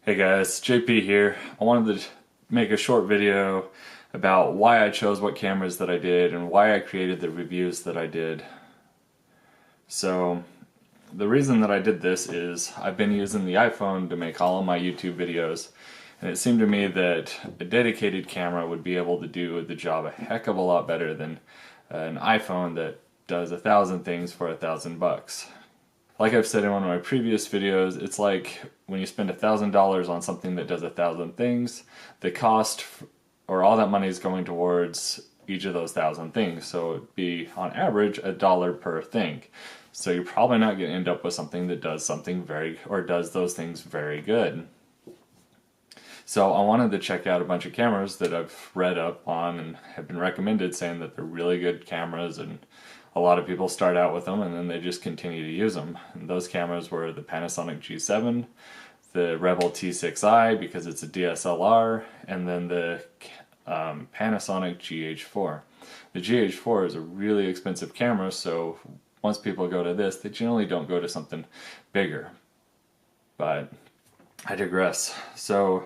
Hey guys, JP here. I wanted to make a short video about why I chose what cameras that I did and why I created the reviews that I did. So, the reason that I did this is I've been using the iPhone to make all of my YouTube videos, and it seemed to me that a dedicated camera would be able to do the job a heck of a lot better than an iPhone that does 1,000 things for $1,000. Like I've said in one of my previous videos, it's like when you spend $1,000 on something that does 1,000 things, the cost or all that money is going towards each of those 1,000 things. So it'd be on average $1 per thing. So you're probably not going to end up with something that does something does those things very good. So I wanted to check out a bunch of cameras that I've read up on and have been recommended, saying that they're really good cameras, and a lot of people start out with them and then they just continue to use them. And those cameras were the Panasonic G7, the Rebel t6i because it's a DSLR, and then the Panasonic GH4. The GH4 is a really expensive camera, so once people go to this, they generally don't go to something bigger. But I digress. So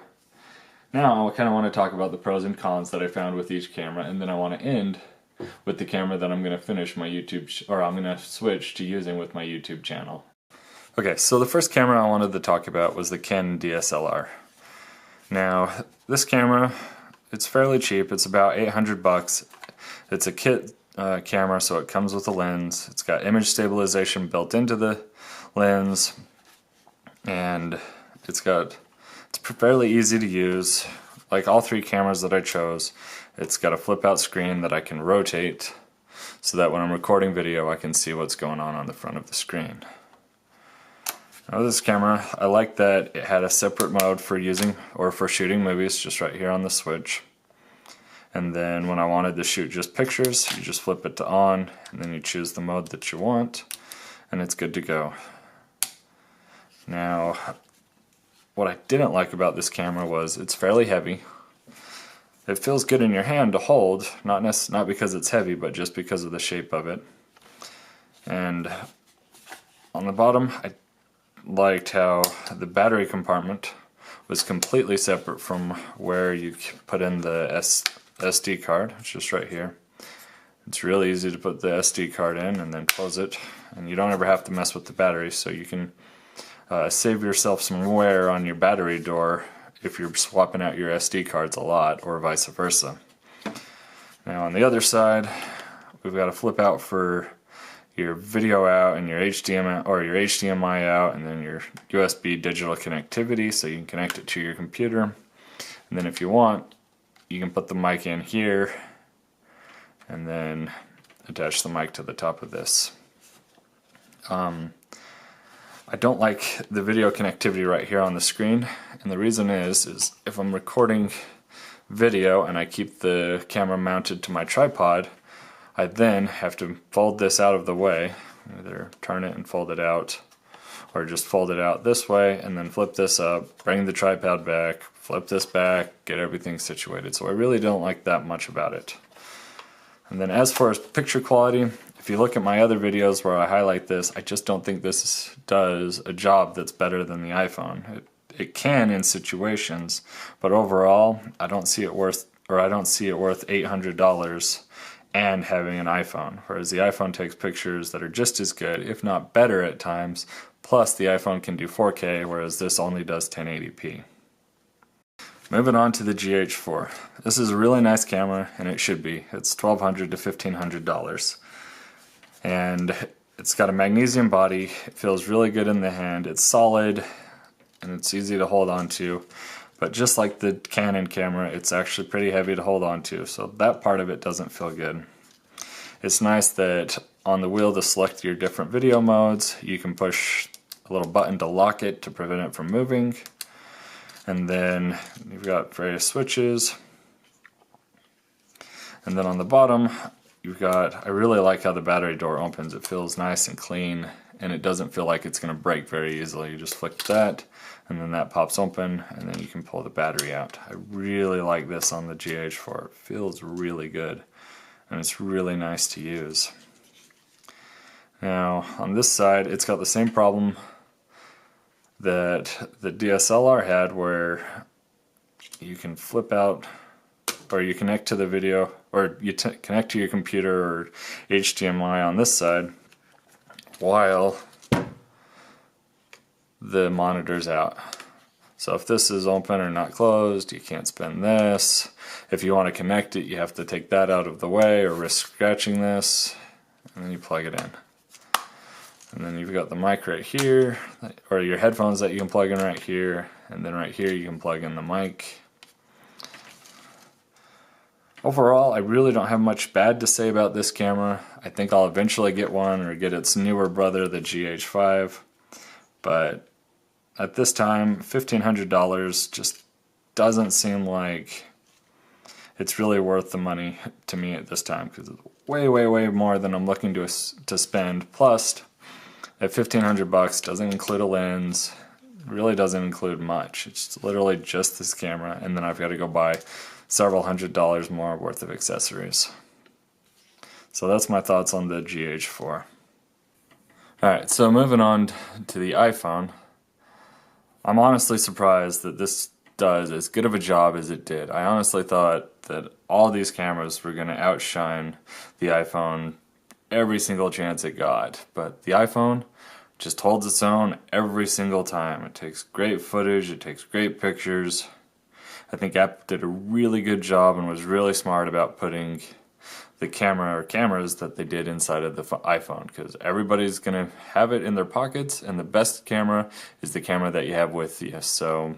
now I kind of want to talk about the pros and cons that I found with each camera, and then I want to end with the camera that I'm going to finish my I'm going to switch to using with my YouTube channel. Okay, so the first camera I wanted to talk about was the Canon DSLR. Now, this camera, it's fairly cheap. It's about $800. It's a kit camera, so it comes with a lens. It's got image stabilization built into the lens, and it's fairly easy to use. Like all three cameras that I chose, it's got a flip out screen that I can rotate so that when I'm recording video I can see what's going on the front of the screen. Now this camera, I like that it had a separate mode for shooting movies just right here on the switch. And then when I wanted to shoot just pictures, you just flip it to on and then you choose the mode that you want and it's good to go. Now, what I didn't like about this camera was it's fairly heavy. It feels good in your hand to hold, not because it's heavy, but just because of the shape of it. And on the bottom, I liked how the battery compartment was completely separate from where you put in the SD card. It's just right here. It's really easy to put the SD card in and then close it, and you don't ever have to mess with the battery, so you can save yourself some wear on your battery door if you're swapping out your SD cards a lot, or vice versa. Now on the other side, we've got a flip out for your video out and your HDMI out, and then your USB digital connectivity, so you can connect it to your computer. And then if you want, you can put the mic in here and then attach the mic to the top of this. I don't like the video connectivity right here on the screen, and the reason is if I'm recording video and I keep the camera mounted to my tripod, I then have to fold this out of the way, either turn it and fold it out, or just fold it out this way and then flip this up, bring the tripod back, flip this back, get everything situated. So I really don't like that much about it. And then as far as picture quality, if you look at my other videos where I highlight this, I just don't think this does a job that's better than the iPhone. It can in situations, but overall, I don't see it worth $800 and having an iPhone. Whereas the iPhone takes pictures that are just as good, if not better at times, plus the iPhone can do 4K, whereas this only does 1080p. Moving on to the GH4. This is a really nice camera, and it should be. It's $1,200 to $1,500. And it's got a magnesium body. It feels really good in the hand. It's solid, and it's easy to hold on to. But just like the Canon camera, it's actually pretty heavy to hold on to, so that part of it doesn't feel good. It's nice that on the wheel to select your different video modes, you can push a little button to lock it to prevent it from moving. And then you've got various switches. And then on the bottom, I really like how the battery door opens. It feels nice and clean, and it doesn't feel like it's going to break very easily. You just flick that, and then that pops open, and then you can pull the battery out. I really like this on the GH4. It feels really good, and it's really nice to use. Now, on this side, it's got the same problem that the DSLR had, where you can flip out, or you connect to the video, or you connect to your computer or HDMI on this side while the monitor's out. So if this is open or not closed, you can't spin this. If you want to connect it, you have to take that out of the way or risk scratching this, and then you plug it in. And then you've got the mic right here, or your headphones that you can plug in right here, and then right here you can plug in the mic. Overall, I really don't have much bad to say about this camera. I think I'll eventually get one, or get its newer brother, the GH5. But at this time, $1,500 just doesn't seem like it's really worth the money to me at this time, because it's way, way, way more than I'm looking to spend. Plus, at $1,500 doesn't include a lens, really doesn't include much. It's literally just this camera, and then I've got to go buy several $100s more worth of accessories. So that's my thoughts on the GH4. Alright, so moving on to the iPhone. I'm honestly surprised that this does as good of a job as it did. I honestly thought that all these cameras were going to outshine the iPhone every single chance it got, but the iPhone just holds its own every single time. It takes great footage, it takes great pictures. I think Apple did a really good job and was really smart about putting the camera or cameras that they did inside of the iPhone, because everybody's going to have it in their pockets, and the best camera is the camera that you have with you. So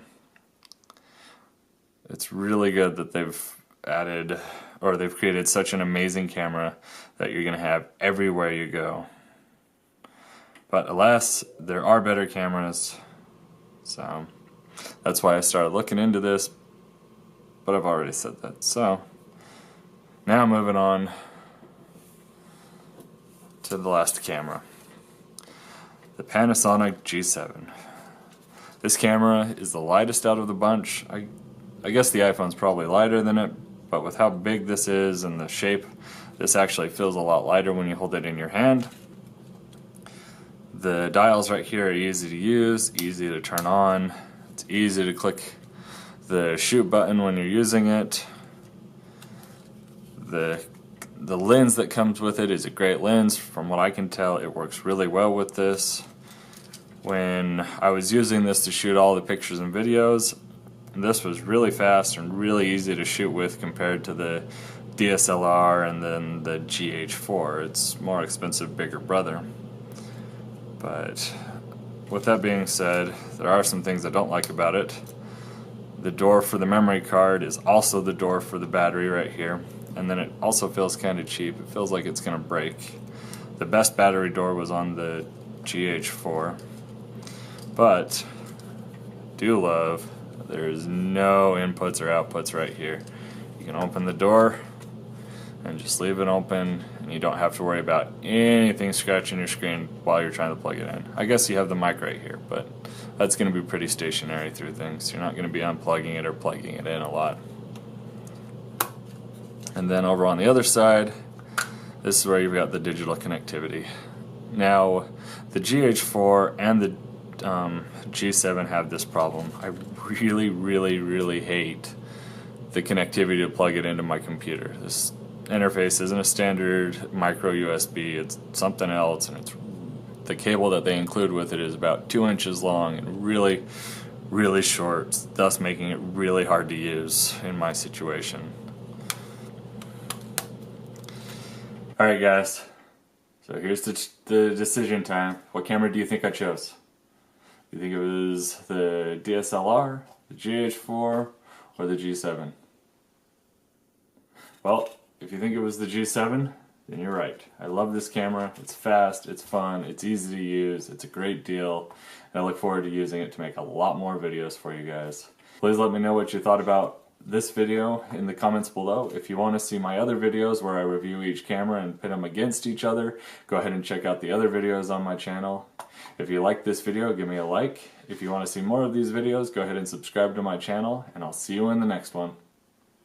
it's really good that they've added, or they've created such an amazing camera that you're going to have everywhere you go. But alas, there are better cameras, so that's why I started looking into this, but I've already said that. So now moving on to the last camera, the Panasonic G7. This camera is the lightest out of the bunch. I guess the iPhone's probably lighter than it, but with how big this is and the shape, this actually feels a lot lighter when you hold it in your hand. The dials right here are easy to use, easy to turn on. It's easy to click the shoot button when you're using it. The lens that comes with it is a great lens. From what I can tell, it works really well with this. When I was using this to shoot all the pictures and videos, this was really fast and really easy to shoot with compared to the DSLR and then the GH4. It's more expensive, bigger brother. But with that being said, there are some things I don't like about it. The door for the memory card is also the door for the battery right here. And then it also feels kind of cheap. It feels like it's going to break. The best battery door was on the GH4. But do love there's no inputs or outputs right here. You can open the door and just leave it open, and you don't have to worry about anything scratching your screen while you're trying to plug it in. I guess you have the mic right here, but that's going to be pretty stationary through things. You're not going to be unplugging it or plugging it in a lot. And then over on the other side, this is where you've got the digital connectivity. Now, the GH4 and the G7 have this problem. I really, really, really hate the connectivity to plug it into my computer. This interface isn't a standard micro USB, it's something else, and it's the cable that they include with it is about 2 inches long and really, really short, thus making it really hard to use in my situation. Alright guys, so here's the decision time. What camera do you think I chose? Do you think it was the DSLR, the GH4, or the G7? Well, if you think it was the G7, then you're right. I love this camera. It's fast, it's fun, it's easy to use, it's a great deal, and I look forward to using it to make a lot more videos for you guys. Please let me know what you thought about this video in the comments below. If you want to see my other videos where I review each camera and pit them against each other, go ahead and check out the other videos on my channel. If you like this video, give me a like. If you want to see more of these videos, go ahead and subscribe to my channel, and I'll see you in the next one.